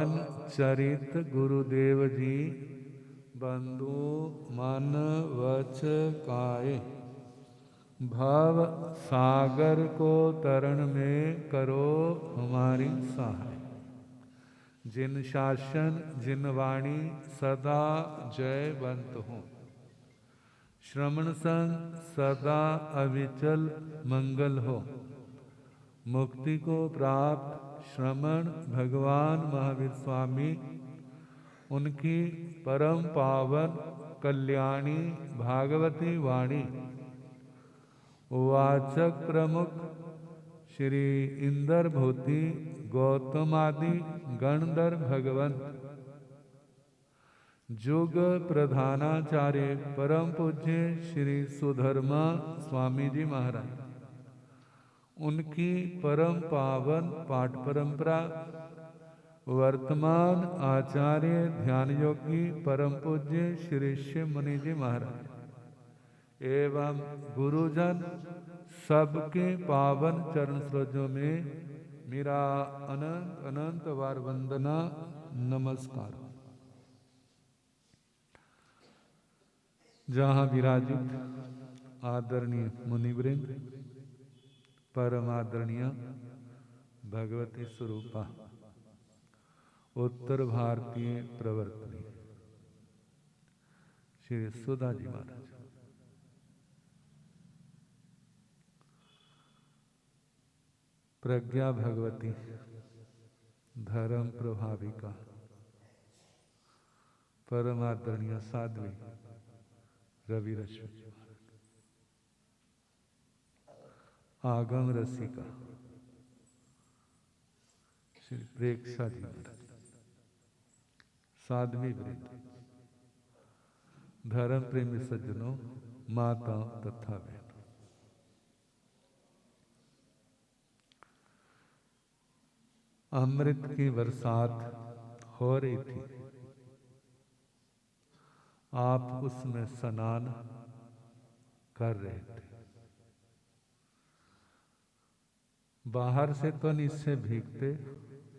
चरित गुरुदेव जी बंधु मन वच काए, भव सागर को तरण में करो हमारी सहाय। जिन शासन जिन वाणी सदा जयवंत हो, श्रवण संग सदा अविचल मंगल हो। मुक्ति को प्राप्त श्रमण भगवान महावीर स्वामी, उनकी परम पावन कल्याणी भागवती वाणी वाचक प्रमुख श्री इंदर भूति गौतमादि गणधर भगवंत, जुग प्रधानाचार्य परम पूज्य श्री सुधर्मा स्वामी जी महाराज, उनकी परम पावन पाठ परंपरा वर्तमान आचार्य ध्यान योगी परम पूज्य श्री शिव मुनि जी महाराज एवं गुरुजन सबके पावन चरण सरोजों में मेरा अनंत अनंत बार वंदना नमस्कार। जहाँ विराजित आदरणीय मुनिवृंद, परम आदरणीय भगवती स्वरूपा उत्तर भारतीय प्रवर्तनी श्री सुधा जी महाराज, प्रज्ञा भगवती धर्म प्रभाविका परम आदरणीय साध्वी रवि रश्मि, आगम रसिका श्री प्रेक्षा जी महाराज, साध्वी वृंद, धर्म प्रेमी सज्जनों, माताओं तथा बहनों, अमृत की बरसात हो रही थी, आप उसमें स्नान कर रहे थे। बाहर से तो इससे भीगते,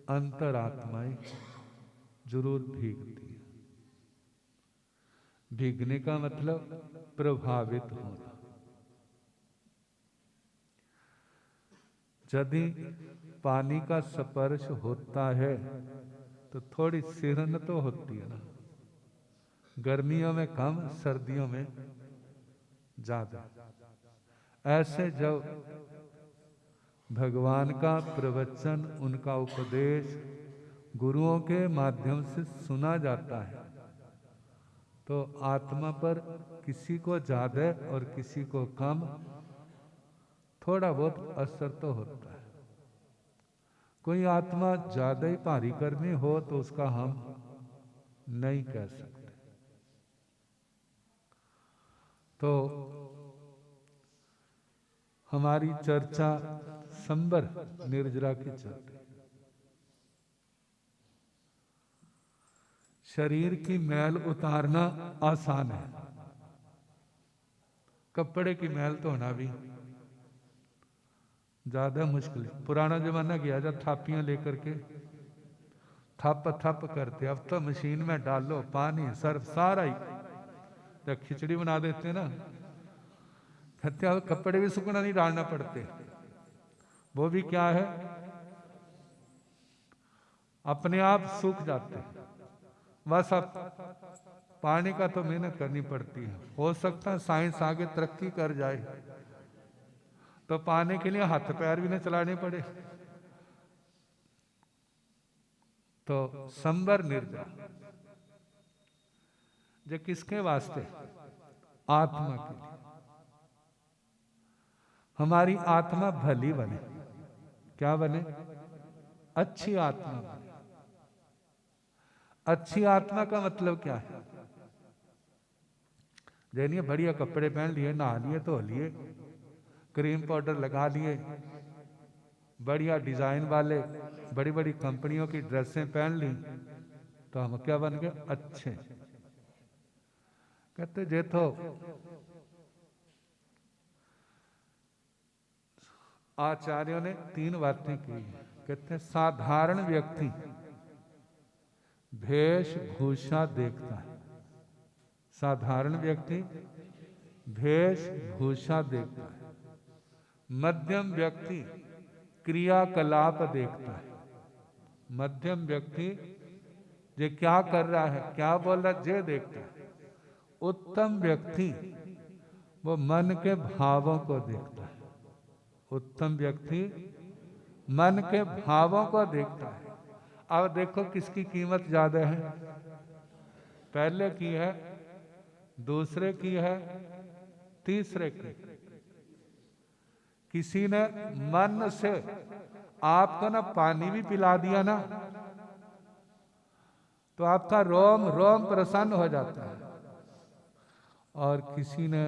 अंतरात्माएं जरूर भीगती है। भीगने का मतलब प्रभावित होना। यदि पानी का स्पर्श होता है तो थोड़ी सिरन तो होती है ना, गर्मियों में कम, सर्दियों में ज्यादा। ऐसे जब भगवान का प्रवचन, उनका उपदेश गुरुओं के माध्यम से सुना जाता है तो आत्मा पर किसी को ज्यादा और किसी को कम थोड़ा बहुत असर तो होता है। कोई आत्मा ज्यादा ही भारी करनी हो तो उसका हम नहीं कह सकते। तो हमारी चर्चा संबर निर्जरा की चल रही। शरीर की मैल उतारना आसान है, कपड़े की मैल धोना भी ज्यादा मुश्किल। पुराना जमाना गया जब थापियां लेकर के थप थप करते, अब तो मशीन में डालो पानी सर्फ सारा ही, जब खिचड़ी बना देते ना, कहते अब कपड़े भी सूखना नहीं डालना पड़ते। वो भी क्या है, अपने आप सूख जाते। बस अब पानी का तो मेहनत करनी पड़ती है। हो सकता है साइंस आगे तरक्की कर जाए तो पाने के लिए हाथ पैर भी न चलाने पड़े। तो संबर निर्जरा जो किसके वास्ते? आत्मा के लिए। हमारी आत्मा भली बने। क्या बने? अच्छी आत्मा बने। अच्छी आत्मा का मतलब क्या है? जैनिए बढ़िया कपड़े पहन लिए, नहा लिए, धो लिए, क्रीम पाउडर लगा लिए, बढ़िया डिजाइन वाले बड़ी बड़ी कंपनियों की ड्रेसें पहन ली, तो हम क्या बन गए? अच्छे। कहते जे तो आचार्यों ने 3 बातें की। कहते हैं साधारण व्यक्ति वेशभूषा देखता है। साधारण व्यक्ति वेशभूषा देखता है, मध्यम व्यक्ति क्रियाकलाप देखता है। मध्यम व्यक्ति ये क्या कर रहा है, क्या बोल रहा है, ये देखता है। उत्तम व्यक्ति वो मन के भावों को देखता है। उत्तम व्यक्ति मन के भावों को देखता है। अब देखो किसकी कीमत ज्यादा है, पहले की है, दूसरे की है, तीसरे की। किसी ने मन से आपको ना पानी भी पिला दिया ना, तो आपका रोम रोम प्रसन्न हो जाता है। और किसी ने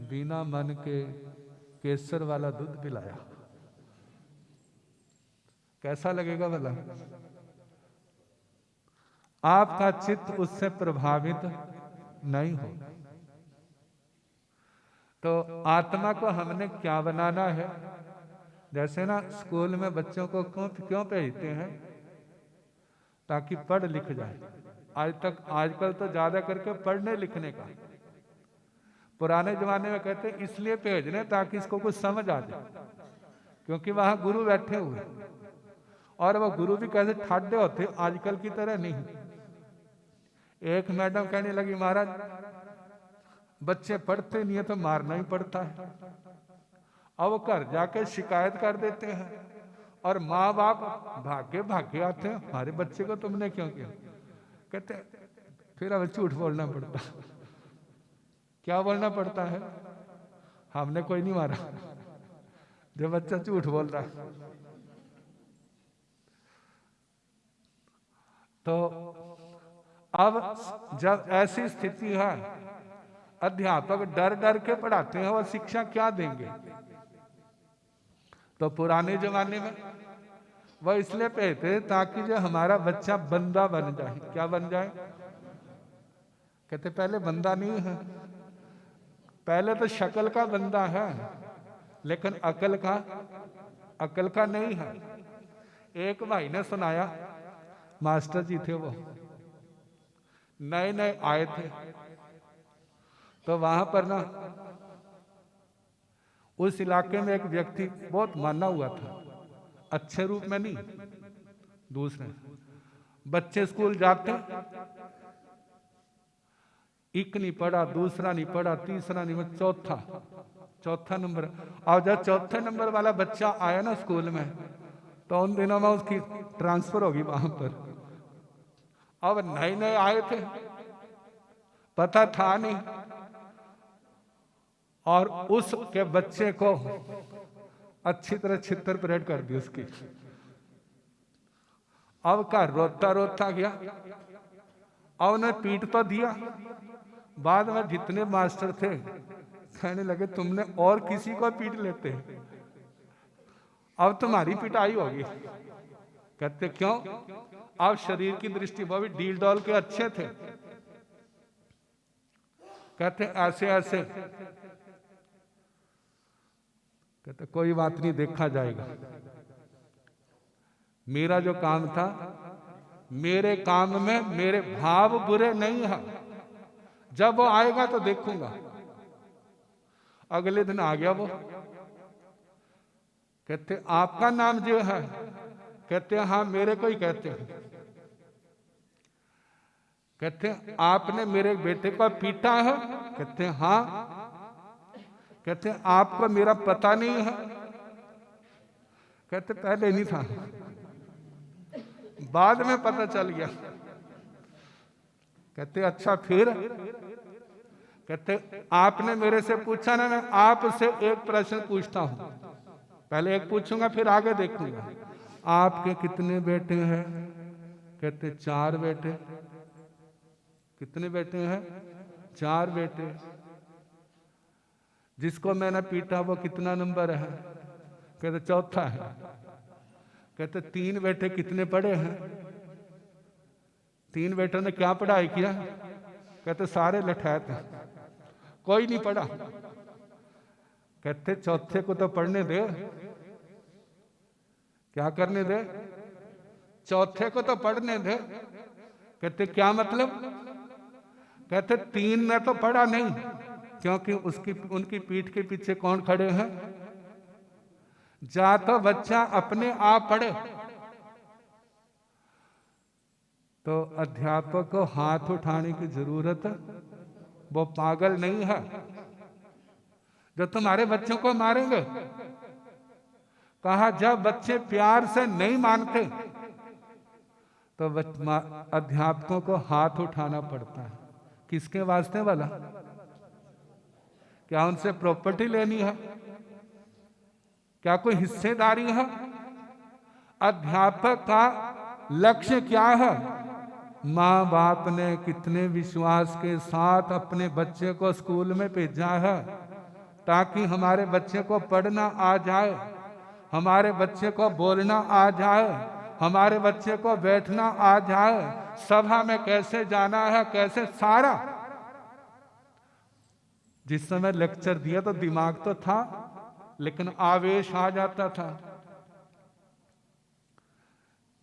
बिना मन के केसर वाला दूध पिलाया, कैसा लगेगा भला? आपका चित्त उससे प्रभावित नहीं हो। तो आत्मा को हमने क्या बनाना है? जैसे ना स्कूल में बच्चों को क्यों भेजते हैं? ताकि पढ़ लिख जाए। आजकल तो ज्यादा करके पढ़ने लिखने का। पुराने जमाने में कहते इसलिए भेज रहे ताकि इसको कुछ समझ आ जाए, क्योंकि वहां गुरु बैठे हुए, और वो गुरु भी कैसे ठाडे होते, आजकल की तरह नहीं। एक मैडम कहने लगी, महाराज बच्चे पढ़ते नहीं है तो मारना ही पड़ता है। अब वो घर जाके शिकायत कर देते हैं, और माँ बाप भागे भागे आते हैं, हमारे बच्चे को तुमने क्यों किया? कहते फिर अब झूठ बोलना पड़ता। क्या बोलना पड़ता है? हमने कोई नहीं मारा, जो बच्चा झूठ बोल रहा है। तो अब जब ऐसी स्थिति है, अध्यापक डर डर के पढ़ाते हैं, वो शिक्षा क्या देंगे? तो पुराने जमाने में वो इसलिए कहते ताकि जो हमारा बच्चा बंदा बन जाए। क्या बन जाए? कहते पहले बंदा नहीं है, पहले तो शक्ल का बंदा है, लेकिन अकल का नहीं है। एक भाई ने सुनाया, मास्टर जी थे, वो नए नए आए थे, तो वहां पर ना उस इलाके में एक व्यक्ति बहुत माना हुआ था, अच्छे रूप में नहीं, दूसरे। बच्चे स्कूल जाते, एक नहीं पढ़ा, दूसरा नहीं पढ़ा, तीसरा नहीं, चौथा नंबर। और जब चौथे नंबर वाला बच्चा आया ना स्कूल में, तो उन दिनों में उसकी ट्रांसफर होगी वहां पर। अब नए नए आए थे, पता था नहीं, और उसके बच्चे को अच्छी तरह छितर परेड कर दी उसकी। अब का रोता रोता गया, और उन्हें पीट तो दिया। बाद में जितने मास्टर थे कहने लगे, तुमने और किसी को पीट लेते, अब तुम्हारी पिटाई होगी। कहते क्यों? अब शरीर की दृष्टि, वो भी डील डॉल के अच्छे थे। कहते ऐसे ऐसे, कहते कोई बात नहीं, देखा जाएगा। मेरा जो काम था, मेरे काम में मेरे भाव बुरे नहीं है, जब वो आएगा तो देखूंगा। अगले दिन आ गया वो। कहते आपका नाम जो है? कहते हाँ, मेरे को ही कहते हैं। कहते आपने मेरे बेटे को पीटा है? कहते हाँ। कहते आपको मेरा पता नहीं है? कहते पहले नहीं था, बाद में पता चल गया। कहते अच्छा फिर? कहते आपने मेरे से पूछा ना, मैं आपसे एक प्रश्न पूछता हूं, पहले एक पूछूंगा फिर आगे देखूंगा। आपके कितने बेटे हैं? कहते 4 बेटे। कितने बेटे हैं? 4 बेटे। जिसको मैंने पीटा वो कितना नंबर है? कहते 4था है। कहते 3 बेटे कितने पढ़े हैं? 3 बेटों ने क्या पढ़ाई किया? कहते सारे लठैत हैं, कोई नहीं पढ़ा। कहते चौथे को तो पढ़ने दे। क्या करने दे? चौथे को तो पढ़ने दे। कहते क्या मतलब? कहते 3 ने तो पढ़ा नहीं, क्योंकि उनकी पीठ के पीछे कौन खड़े हैं? जा तो बच्चा अपने आप पढ़े। तो अध्यापक को हाथ उठाने की जरूरत, वो पागल नहीं है जो तुम्हारे बच्चों को मारेंगे। कहा जब बच्चे प्यार से नहीं मानते तो अध्यापकों को हाथ उठाना पड़ता है। किसके वास्ते वाला? क्या उनसे प्रॉपर्टी लेनी है? क्या कोई हिस्सेदारी है? अध्यापक का लक्ष्य क्या है? माँ बाप ने कितने विश्वास के साथ अपने बच्चे को स्कूल में भेजा है ताकि हमारे बच्चे को पढ़ना आ जाए, हमारे बच्चे को बोलना आ जाए, हमारे बच्चे को बैठना आ जाए, सभा में कैसे जाना है, कैसे सारा। जिस समय लेक्चर दिया तो दिमाग तो था, लेकिन आवेश आ जाता था।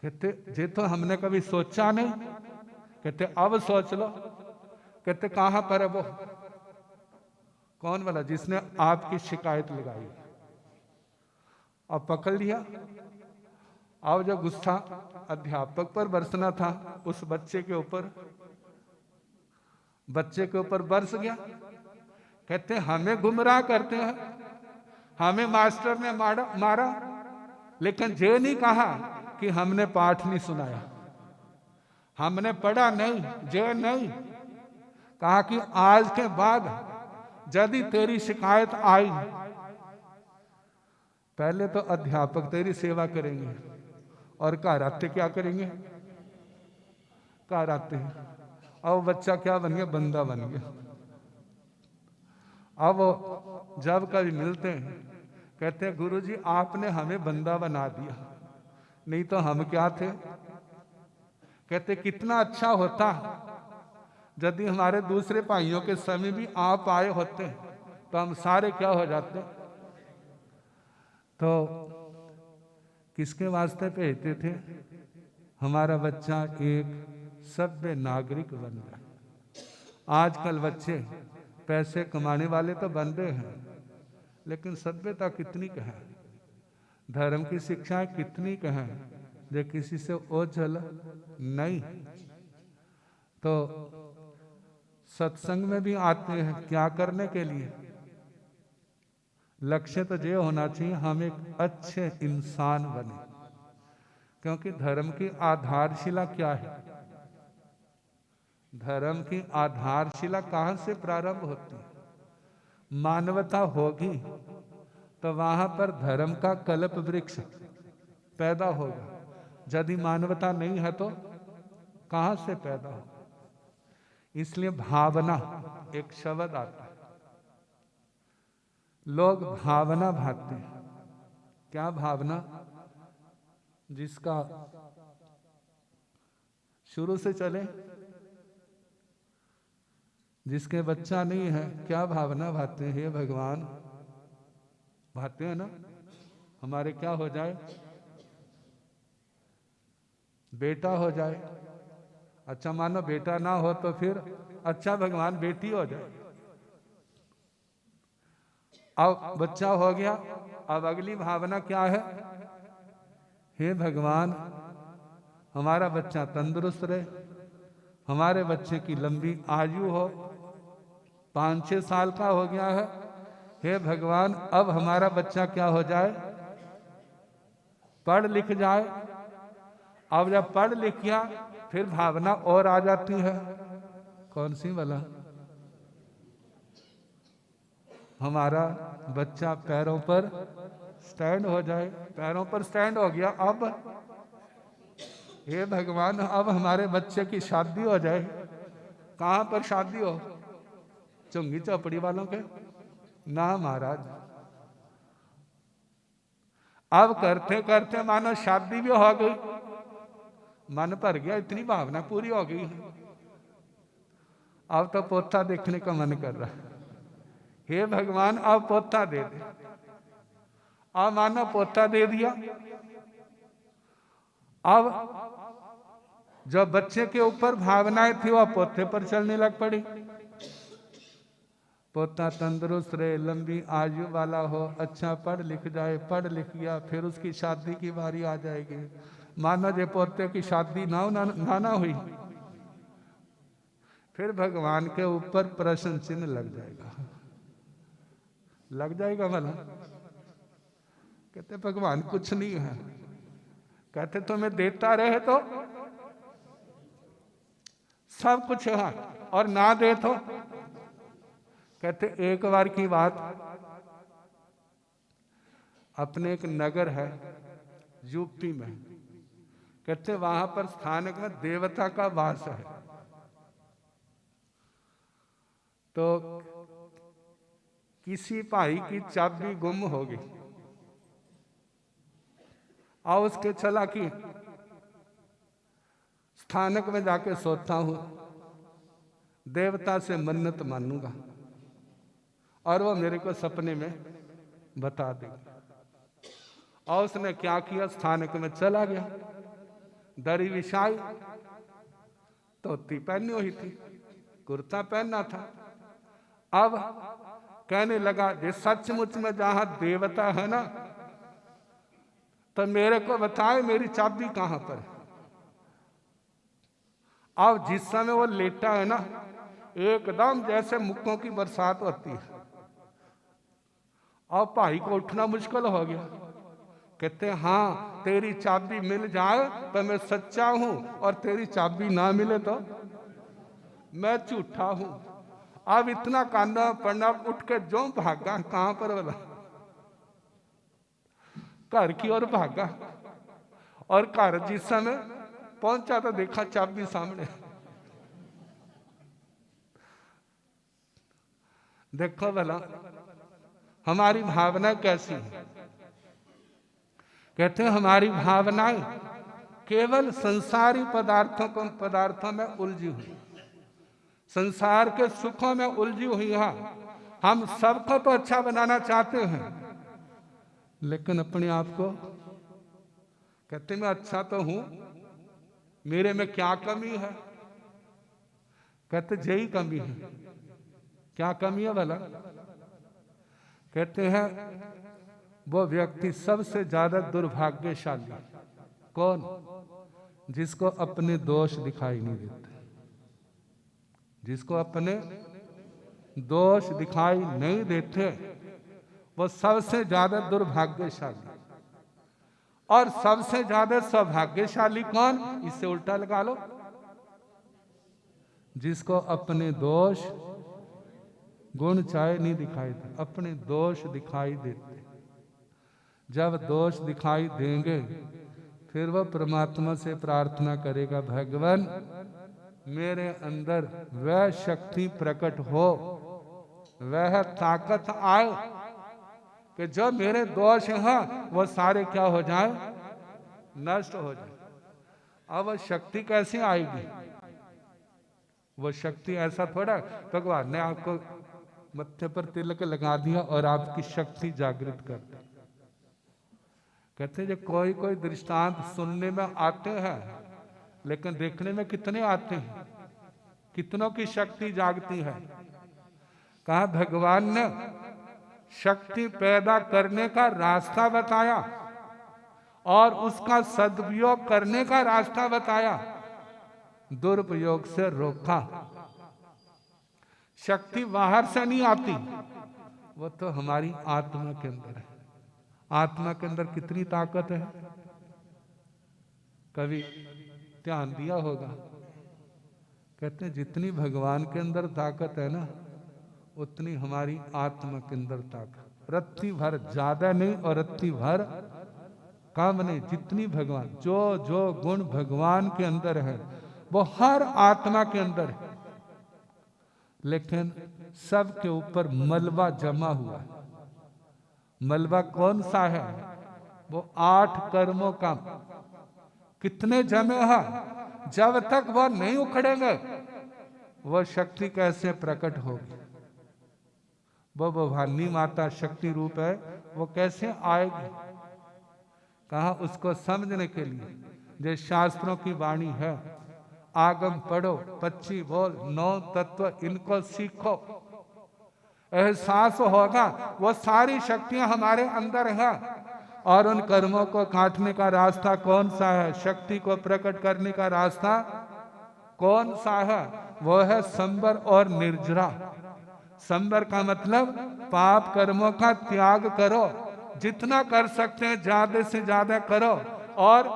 कहते जे तो हमने कभी सोचा नहीं। कहते अब सोच लो। कहते कहां पर है वो? कौन वाला? जिसने आपकी शिकायत लगाई। अब पकड़ लिया। अब जो गुस्सा अध्यापक पर बरसना था उस बच्चे के ऊपर बरस गया। कहते हममें गुमराह करते हैं, हमें मास्टर ने मारा, लेकिन ये नहीं कहा कि हमने पाठ नहीं सुनाया, हमने पढ़ा नहीं, ये नहीं कहा कि आज के बाद यदि तेरी शिकायत आई, पहले तो अध्यापक तेरी सेवा करेंगे और घर आते क्या करेंगे? घर आते हैं अब बच्चा क्या बन गया? बंदा बन गया। अब जब कभी मिलते हैं कहते हैं गुरुजी आपने हमें बंदा बना दिया, नहीं तो हम क्या थे। कहते कितना अच्छा होता यदि हमारे दूसरे भाइयों के समय भी आप आए होते तो हम सारे क्या हो जाते। तो किसके वास्ते भेजते थे? हमारा बच्चा एक सभ्य नागरिक बन जाए। आजकल बच्चे पैसे कमाने वाले तो बन रहे हैं, लेकिन सभ्यता कितनी कहें, धर्म की शिक्षाएं कितनी कहें, जो किसी से ओझल नहीं। तो सत्संग में भी आते हैं क्या करने के लिए? लक्ष्य तो ये होना चाहिए हम एक अच्छे इंसान बने, क्योंकि धर्म की आधारशिला क्या है? धर्म की आधारशिला कहां से प्रारंभ होती है? मानवता होगी तो वहां पर धर्म का कल्प वृक्ष पैदा होगा। यदि मानवता नहीं है तो कहां से पैदा होगा? इसलिए भावना एक शब्द आता है। लोग भावना भाते हैं। क्या भावना? जिसका शुरू से चले, जिसके बच्चा नहीं है, क्या भावना भाते हैं? हे भगवान, भाते हैं ना, हमारे क्या हो जाए? बेटा हो जाए। अच्छा मानो बेटा ना हो तो फिर अच्छा भगवान बेटी हो जाए। अब बच्चा हो गया, अब अगली भावना क्या है? हे भगवान हमारा बच्चा तंदुरुस्त रहे, हमारे बच्चे की लंबी आयु हो, 5-6 साल का हो गया है, हे भगवान अब हमारा बच्चा क्या हो जाए? पढ़ लिख जाए। अब जब पढ़ लिख गया फिर भावना और आ जाती है। कौन सी वाला? हमारा बच्चा पैरों पर स्टैंड हो जाए। पैरों पर स्टैंड हो गया, अब हे भगवान अब हमारे बच्चे की शादी हो जाए। कहां पर शादी हो? चुंगी चौपड़ी वालों के? ना महाराज। अब करते करते मानो शादी भी हो गई, मन भर गया, इतनी भावना पूरी हो गई, अब तो पोता देखने का मन कर रहा है। हे भगवान अब पोता दे दे। अब मानो पोता दे दिया। अब जो बच्चे के ऊपर भावनाएं थी वह पोते पर चलने लग पड़ी। पोता तंदुरुस्त रहे, लंबी आयु वाला हो, अच्छा पढ़ लिख जाए, पढ़ लिख गया, फिर उसकी शादी की बारी आ जाएगी। मानो जे पोते की शादी ना हुई, फिर भगवान के ऊपर प्रश्न चिन्ह लग जाएगा। लग जाएगा भला? कहते भगवान कुछ नहीं है। कहते तुम्हें देता रहे तो सब कुछ है, और ना दे तो? कहते एक बार की बात, अपने एक नगर है यूपी में, कहते वहां पर स्थानक में देवता का वास है। तो किसी भाई की चाबी गुम हो गई, और उसके चला कि स्थानक में जाके सोता हूं, देवता से मन्नत मानूंगा और वो मेरे को सपने में बता देगा। और उसने क्या किया, स्थानक में चला गया, दरी विछाई, धोती पहनी हुई थी, कुर्ता पहनना था। अब कहने लगा ये सचमुच में जहां देवता है ना, तो मेरे को बताए मेरी चाबी कहां पर है। अब जिस समय वो लेटा है ना, एकदम जैसे मुक्कों की बरसात होती है। अब भाई को उठना मुश्किल हो गया। कहते हाँ, तेरी चाबी मिल जाए तो मैं सच्चा हूं, और तेरी चाबी ना मिले तो मैं झूठा हूं। अब इतना कांदा पड़ना, उठ के जो भागा, कहां पर बोला, घर की ओर भागा। और घर जिस समय पहुंचा तो देखा चाबी सामने। देखो भला हमारी भावना कैसी है। कहते हैं हमारी भावनाएं केवल संसारी पदार्थों में उलझी हुई, संसार के सुखों में उलझी हुई है। हम सबको तो अच्छा बनाना चाहते हैं, लेकिन अपने आप को कहते मैं अच्छा तो हूं, मेरे में क्या कमी है। कहते यही कमी है। क्या कमी है भला? कहते हैं वो व्यक्ति सबसे ज्यादा दुर्भाग्यशाली कौन? जिसको अपने दोष दिखाई नहीं देते। जिसको अपने दोष दिखाई नहीं देते वो सबसे ज्यादा दुर्भाग्यशाली। और सबसे ज्यादा सौभाग्यशाली कौन? इससे उल्टा लगा लो, जिसको अपने दोष गुण चाहे नहीं दिखाई दे, अपने दोष दिखाई देते। जब दोष दिखाई देंगे फिर वह परमात्मा से प्रार्थना करेगा, भगवान मेरे अंदर वह शक्ति प्रकट हो, वह ताकत आए कि जो मेरे दोष हैं वो सारे क्या हो जाए, नष्ट हो जाए। अब वह शक्ति कैसे आएगी? वो शक्ति ऐसा थोड़ा भगवान ने आपको मत्थे पर तिलक लगा दिया और आपकी शक्ति जागृत कर दी। कहते जो कोई कोई दृष्टांत सुनने में आते हैं, लेकिन देखने में कितने आते हैं, कितनों की शक्ति जागती है। कहा भगवान ने शक्ति पैदा करने का रास्ता बताया और उसका सदुपयोग करने का रास्ता बताया, दुरुपयोग से रोका। शक्ति बाहर से नहीं आती, वो तो हमारी आत्मा के अंदर है। आत्मा के अंदर कितनी ताकत है, कभी ध्यान दिया होगा। कहते हैं जितनी भगवान के अंदर ताकत है ना, उतनी हमारी आत्मा के अंदर ताकत। रत्ती भर ज्यादा नहीं और रत्ती भर कम नहीं। जितनी भगवान, जो जो गुण भगवान के अंदर है वो हर आत्मा के अंदर है, लेकिन सबके ऊपर मलबा जमा हुआ है। मलबा कौन सा है? वो 8 कर्मों का। कितने जमे हैं? जब तक वो नहीं उखड़ेंगे वो शक्ति कैसे प्रकट होगी? वो भवानी माता शक्ति रूप है, वो कैसे आएगी? कहा उसको समझने के लिए जो शास्त्रों की वाणी है आगम पढ़ो, पक्षी बोल, 9 तत्व इनको सीखो, एहसास होगा वो सारी शक्तियां हमारे अंदर है। और उन कर्मों को काटने का रास्ता कौन सा है, शक्ति को प्रकट करने का रास्ता कौन सा है? वो है संबर और निर्जरा। संबर का मतलब पाप कर्मों का त्याग करो, जितना कर सकते हैं ज्यादा से ज्यादा करो। और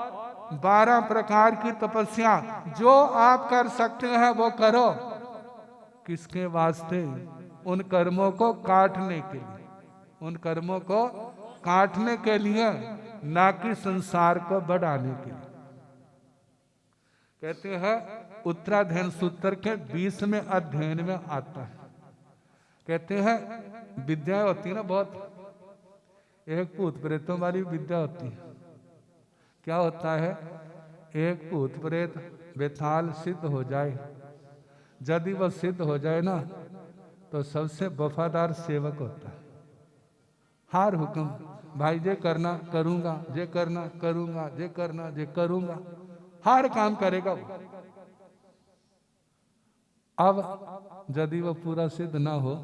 12 प्रकार की तपस्या जो आप कर सकते हैं वो करो। किसके वास्ते? उन कर्मों को काटने के लिए, उन कर्मों को काटने के लिए, ना कि संसार को बढ़ाने के लिए। कहते हैं उत्तराधयन सूत्र के 20वें अध्ययन में आता है, कहते हैं विद्या होती है ना बहुत, एक भूत प्रेतों वाली विद्या होती है। क्या होता है? एक भूत प्रेत बेताल सिद्ध हो जाए, यदि वह सिद्ध हो जाए ना तो सबसे वफादार सेवक होता है। हर हुक्म, भाई जे करना करूंगा, जे करना करूंगा, जे करना जे करूंगा, हर काम करेगा वो। अब यदि वो पूरा सिद्ध ना हो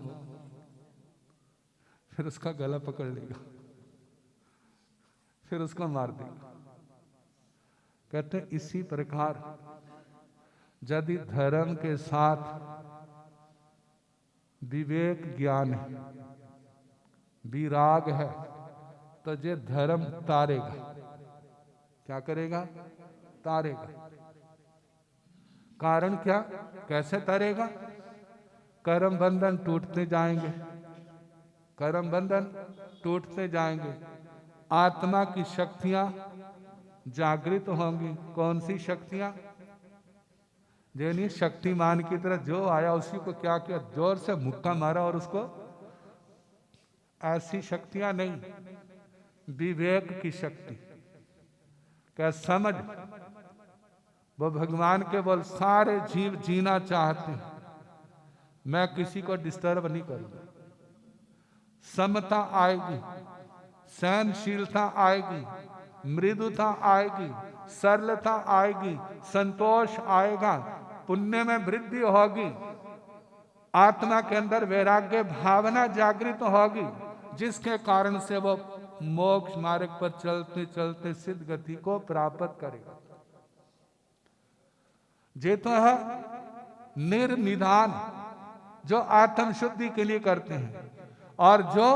फिर उसका गला पकड़ लेगा, फिर उसको मार देगा। कहते इसी प्रकार यदि धर्म के साथ विवेक ज्ञान है, विराग है, तो ये धर्म तारेगा। क्या करेगा? तारेगा। कारण क्या? कैसे तारेगा? कर्म बंधन टूटते जाएंगे, कर्म बंधन टूटते जाएंगे, आत्मा की शक्तियां जागृत होंगी। कौन सी शक्तियां? यानी शक्तिमान की तरह जो आया उसी को क्या किया, जोर से मुक्का मारा और उसको, ऐसी शक्तियां नहीं, विवेक की शक्ति। क्या समझ? वो भगवान के बोल सारे जीव जीना चाहते हैं, मैं किसी को डिस्टर्ब नहीं करूंगा। समता आएगी, सहनशीलता आएगी, मृदुता आएगी, सरलता आएगी, संतोष आएगा, पुण्य में वृद्धि होगी, आत्मा के अंदर वैराग्य भावना जागृत होगी, जिसके कारण से वो मोक्ष मार्ग पर चलते चलते सिद्ध गति को प्राप्त करेगा। ये तो है निर्निधान, जो आत्म शुद्धि के लिए करते हैं, और जो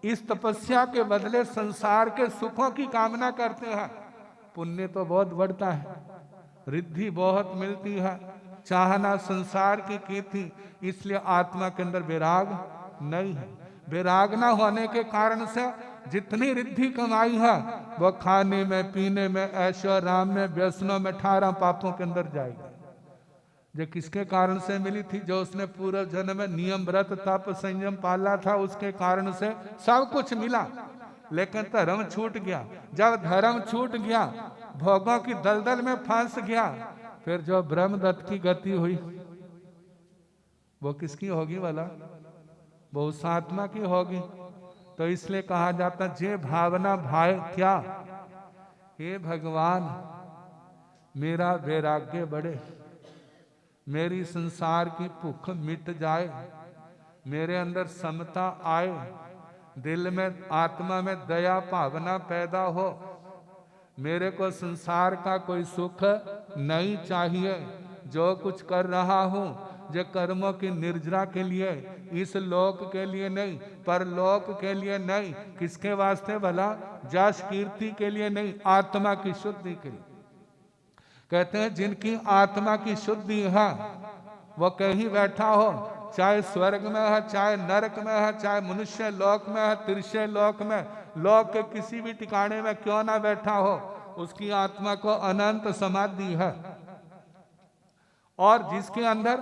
इस तपस्या के बदले संसार के सुखों की कामना करते हैं। पुण्य तो बहुत बढ़ता है, रिद्धि बहुत मिलती है, चाहना संसार की थी, इसलिए आत्मा के अंदर विराग नहीं है। विराग न होने के कारण से जितनी रिद्धि कमाई है वो खाने में, पीने में, ऐशो-आराम में, व्यसनों में, 18 पापों के अंदर जाएगी। जो किसके कारण से मिली थी? जो उसने पूरा जन्म में नियम, व्रत, तप, संयम पाला था, उसके कारण से सब कुछ मिला। लेकिन धर्म छूट गया। जब धर्म छूट गया, भोगों की दलदल में फंस गया, फिर जो ब्रह्मदत्त की गति हुई वो किसकी होगी वाला? वो उस आत्मा की होगी। तो इसलिए कहा जाता जे भावना भाई क्या, हे भगवान मेरा वैराग्य बढ़े, मेरी संसार की भूख मिट जाए, मेरे अंदर समता आए, दिल में आत्मा में दया भावना पैदा हो, मेरे को संसार का कोई सुख नहीं चाहिए। जो कुछ कर रहा हूँ जो कर्मों की निर्जरा के लिए, इस लोक के लिए नहीं, पर लोक के लिए नहीं। किसके वास्ते भला? जश कीर्ति के लिए नहीं, आत्मा की शुद्धि के लिए। कहते हैं जिनकी आत्मा की शुद्धि है वो कहीं बैठा हो, चाहे स्वर्ग में है, चाहे नरक में है, चाहे मनुष्य लोक में है, तिरछे लोक में, लोक के किसी भी ठिकाने में क्यों ना बैठा हो, उसकी आत्मा को अनंत समाधि है। और जिसके अंदर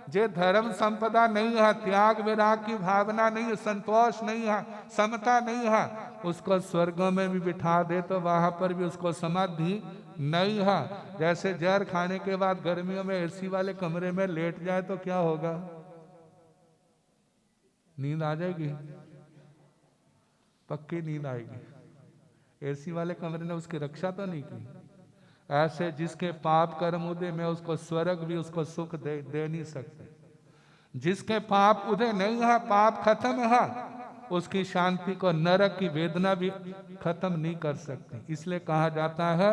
जे धर्म संपदा नहीं है, त्याग विराग की भावना नहीं है, संतोष नहीं है, समता नहीं है, उसको स्वर्गों में भी बिठा दे तो वहां पर भी उसको समाधि नहीं है। जैसे जहर खाने के बाद गर्मियों में एसी वाले कमरे में लेट जाए तो क्या होगा? नींद आ जाएगी, पक्की नींद आएगी। एसी वाले कमरे ने उसकी रक्षा तो नहीं की, ऐसे जिसके पाप कर्म उदय में उसको स्वर्ग भी उसको सुख दे नहीं सकते। जिसके पाप उदय नहीं है, पाप खत्म है, उसकी शांति को नरक की वेदना भी खत्म नहीं कर सकती। इसलिए कहा जाता है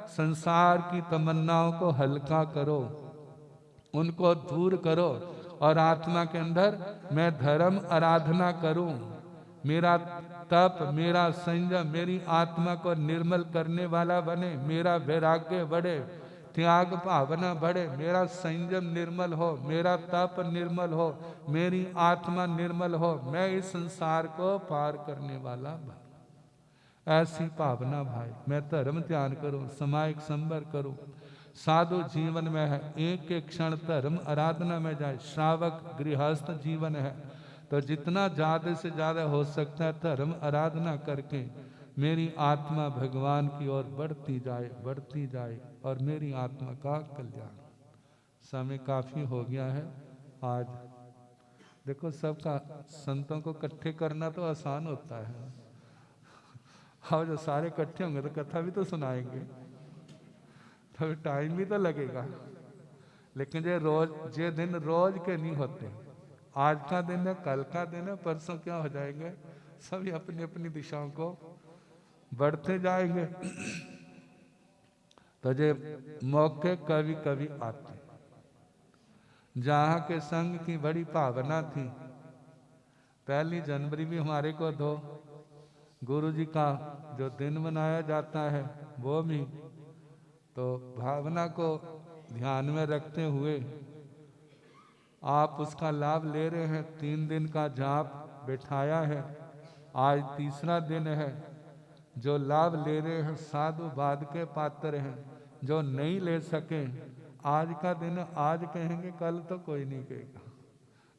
संसार की तमन्नाओं को हल्का करो, उनको दूर करो और आत्मा के अंदर मैं धर्म आराधना करूं, मेरा तप, मेरा संयम मेरी आत्मा को निर्मल करने वाला बने, मेरा वैराग्य बढ़े, त्याग भावना बढ़े, मेरा संयम निर्मल हो, मेरा तप निर्मल हो, मेरी आत्मा निर्मल हो, मैं इस संसार को पार करने वाला बन। ऐसी भावना भाई, मैं धर्म ध्यान करूं, सामायिक संवर करूं, साधु जीवन में है, एक एक क्षण धर्म आराधना में जाए। श्रावक गृहस्थ जीवन है तो जितना ज्यादा से ज्यादा हो सकता है धर्म आराधना करके मेरी आत्मा भगवान की ओर बढ़ती जाए, बढ़ती जाए और मेरी आत्मा का कल्याण। समय काफी हो गया है आज। देखो सबका संतों को इकट्ठे करना तो आसान होता है, और जो सारे इकट्ठे होंगे तो कथा भी तो सुनाएंगे, तो टाइम भी तो लगेगा। लेकिन ये दिन रोज के नहीं होते, आज का दिन है, कल का दिन है, परसों क्या हो जाएंगे, सभी अपनी अपनी दिशाओं को बढ़ते जाएंगे। तो ये मौके कभी कभी आते, जहां के संग की बड़ी भावना थी। 1 जनवरी भी हमारे को दो गुरु जी का जो दिन मनाया जाता है वो भी, तो भावना को ध्यान में रखते हुए आप उसका लाभ ले रहे हैं। 3 दिन का जाप बैठाया है, आज तीसरा दिन है। जो लाभ ले रहे हैं साधुवाद के पात्र हैं, जो नहीं ले सके आज का दिन आज कहेंगे, कल तो कोई नहीं कहेगा।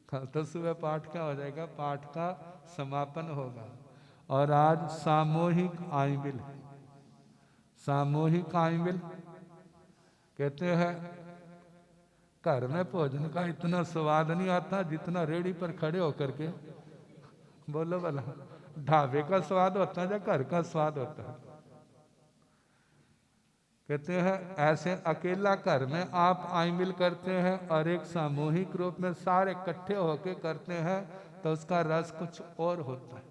कल तो सुबह पाठ क्या हो जाएगा, पाठ का समापन होगा। और आज सामूहिक आइमिल, सामूहिक आइमिल कहते हैं घर में भोजन का इतना स्वाद नहीं आता जितना रेड़ी पर खड़े होकर के, बोलो भला, ढाबे का स्वाद होता है या घर का स्वाद होता है। कहते हैं ऐसे अकेला घर में आप आइमिल करते हैं और एक सामूहिक रूप में सारे इकट्ठे होके करते हैं तो उसका रस कुछ और होता है।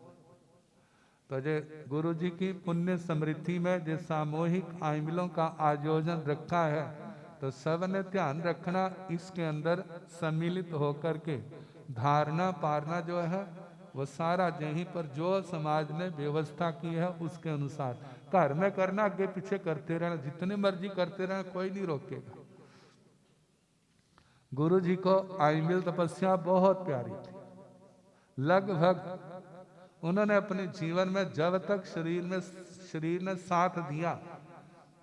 तो जे गुरु जी की पुण्य समृद्धि में जो सामूहिक आइमिलों का आयोजन रखा है तो सब ने ध्यान रखना, इसके अंदर सम्मिलित होकर के धारणा पारना जो है वो सारा यहीं पर जो समाज ने व्यवस्था की है उसके अनुसार घर में करना, आगे पीछे करते रहना, जितने मर्जी करते रहना, कोई नहीं रोकेगा। गुरु जी को आइमिल तपस्या बहुत प्यारी थी। लगभग उन्होंने अपने जीवन में जब तक शरीर ने साथ दिया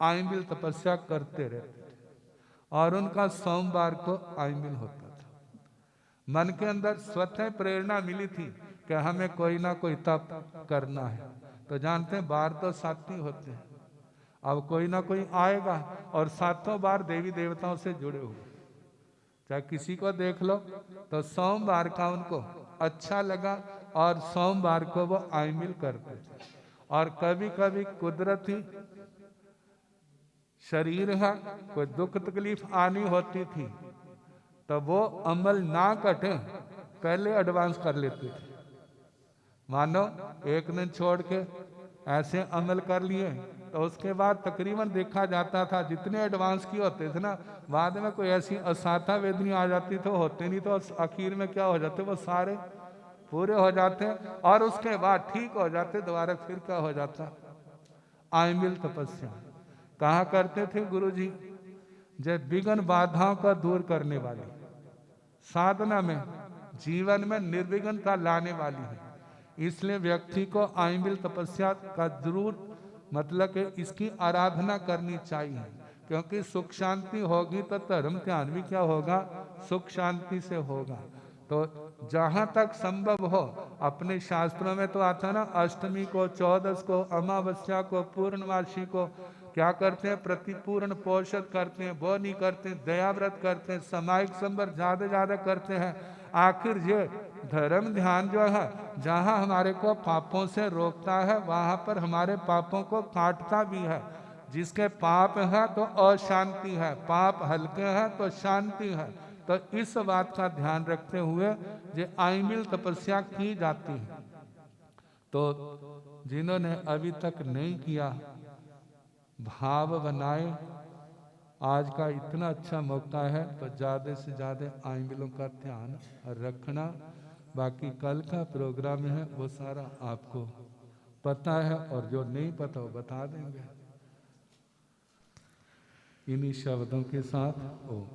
आइमिल तपस्या करते रहते थे और उनका सोमवार को आइमिल होता था। मन के अंदर स्वतः प्रेरणा मिली थी कि हमें कोई ना कोई तप करना है। तो जानते हैं बार तो 7 ही होते हैं, अब कोई ना कोई आएगा और 7 बार देवी देवताओं से जुड़े हुए, चाहे किसी को देख लो। तो सोमवार का उनको अच्छा लगा और सोमवार को वो आइमिल करते थे। और कभी कभी कुदरती शरीर है, कोई दुख तकलीफ आनी होती थी तो वो अमल ना कटे पहले एडवांस कर लेते थे। मानो एक दिन छोड़ के ऐसे अमल कर लिए तो उसके बाद तकरीबन देखा जाता था जितने एडवांस किए होते थे ना, बाद में कोई ऐसी असाता वेदनी आ जाती तो होते नहीं, तो आखिर में क्या हो जाते वो सारे पूरे हो जाते और उसके बाद ठीक हो जाते, दोबारा फिर क्या हो जाता आइमिल तपस्या। कहा करते थे गुरु जी, जब विघ्न बाधाओं का दूर करने वाली साधना में जीवन में निर्विघ्नता लाने वाली है, इसलिए व्यक्ति को आइमिल तपस्या का जरूर मतलब कि इसकी आराधना करनी चाहिए। क्योंकि सुख शांति होगी तो धर्म ध्यान भी क्या होगा, सुख शांति से होगा। तो जहां तक संभव हो, अपने शास्त्रों में तो आता ना, अष्टमी को, 14 को, अमावस्या को, पूर्णमासी को क्या करते हैं, प्रतिपूर्ण पोषद करते हैं, वो नहीं करते, दयाव्रत करते हैं, सामायिक संवर ज्यादा करते हैं। आखिर ये धर्म ध्यान जो है जहां हमारे को पापों से रोकता है वहां पर हमारे पापों को काटता भी है। जिसके पाप है तो अशांति है, पाप हल्के हैं तो शांति है। तो इस बात का ध्यान रखते हुए जो आइमिल तपस्या की जाती है, तो जिन्होंने अभी तक नहीं किया, भाव बनाए, आज का इतना अच्छा मौका है, तो ज़्यादा से ज़्यादा आइमिलों का ध्यान रखना। बाकी कल का प्रोग्राम है वो सारा आपको पता है, और जो नहीं पता वो बता देंगे। इन्हीं शब्दों के साथ ओम।